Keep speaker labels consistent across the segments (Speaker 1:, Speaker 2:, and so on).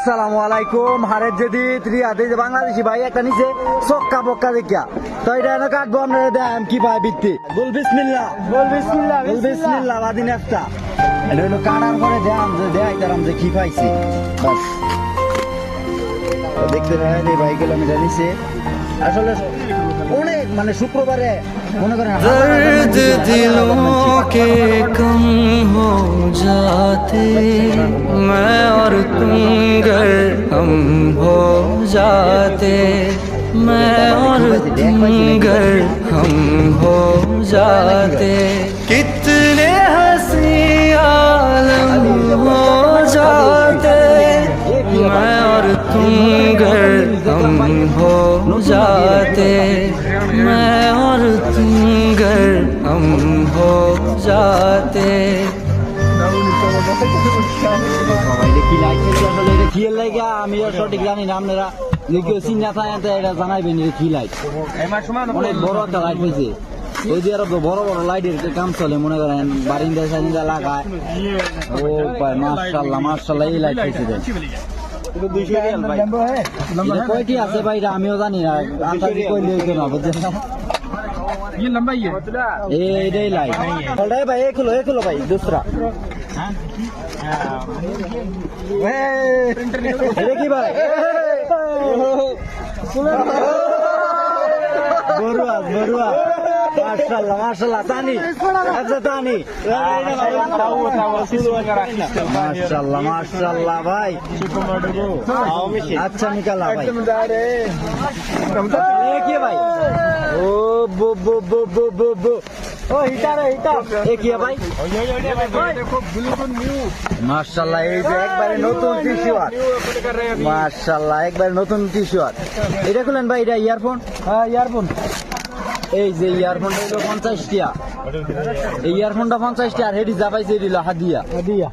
Speaker 1: আসসালামু আলাইকুম। হারের যদি ত্রিয়াতে যে বাংলাদেশি ভাই একটা নিচে চক্কা বক্কা দেখিয়া তো এটা এনে কাটবো আপনারা দেন কি ভাই বৃত্তি বল বিসমিল্লাহ বল বিসমিল্লাহ বাদিন একটা এটা হলো কাটার পরে দেন যে দেয় তারাম যে কি পাইছি বাস দেখতে পারেন এই ভাইগুলো আমি জানিছি আসলে অনেক মানে শুক্রবারে মনে করেন
Speaker 2: दर्द दिलों के कम हो जाते मैं और तुम गर हम हो जाते मैं और तुम गर हम हो जाते कितने हंसी आलम हो जाते मैं और तुम गर हम हो जाते मैं और तुम गर हम हो जाते
Speaker 1: আমি সঠিক জানি না আপনারা কেউ চিন্তা থাকে এটা জানাইবেন কি লাইট অনেক বড় একটা লাইট হয়েছে ওই যে আরো বড় বড় লাইটের কাম চলে মনে করেন বারিন্দা সারিন্দা লাগায় ও ভাই মাশাআল্লাহ মাশাআল্লাহ এই লাইট হয়েছে কয়টি আছে ভাই আমিও জানি না আন্দাজি কইলে হইতো না বুঝছেন
Speaker 3: ये लंबा ही है
Speaker 1: এইটাই লাইট চলটাই ভাই এক হলো ভাই দুসরা এটা কি ভাই বড়ুয়া মাশাআল্লাহ মাশাআল্লাহ তানি আচ্ছা তানি মাশাআল্লাহ মাশাআল্লাহ ভাই আচ্ছা নিকালা ভাই এ কি ভাই ও বো বো বো বো বো বো ও হিটার এ কি ভাই মাশাআল্লাহ এই যে একবারে নতুন টি-শার্ট মাশাআল্লাহ একবারে নতুন টি-শার্ট এটা খুলেন ভাই এটা ইয়ারফোন হ্যাঁ ইয়ারফোন এই যে ইয়ারফোনটা হলো 50 টাকা এই ইয়ারফোনটা 50 টাকা আর হেডি যা পাইছে এটা হলো হাদিয়া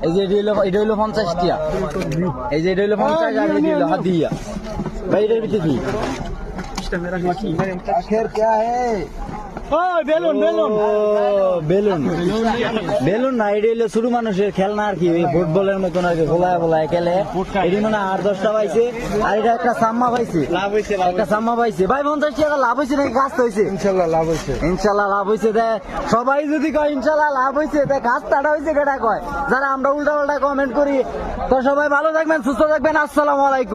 Speaker 1: এই যে এটা হলো 50 টাকা এই যে এটা হলো 50 আর হেডি হলো হাদিয়া ভাই এটার ভিতরে কি আখের क्या है বেলুন না এটা হলো শুরু মানুষের খেলনা আর কি ফুটবলের মতন আর কি ভোলায় খেলে এটি মানে 8-10টা পাইছে আর এটা একটা সাম্মা পাইছে একটা সাম্মা পাইছে ভাই 50 টাকা লাভ হয়েছে নাকি কাজ হয়েছে ইনশাল্লাহ লাভ হয়েছে সবাই যদি কয় ইনশাল্লাহ লাভ হয়েছে কাজ টাটা হয়েছে কেটা কয় যারা আমরা উল্টা কমেন্ট করি তো সবাই ভালো থাকবেন সুস্থ থাকবেন আসসালামু আলাইকুম।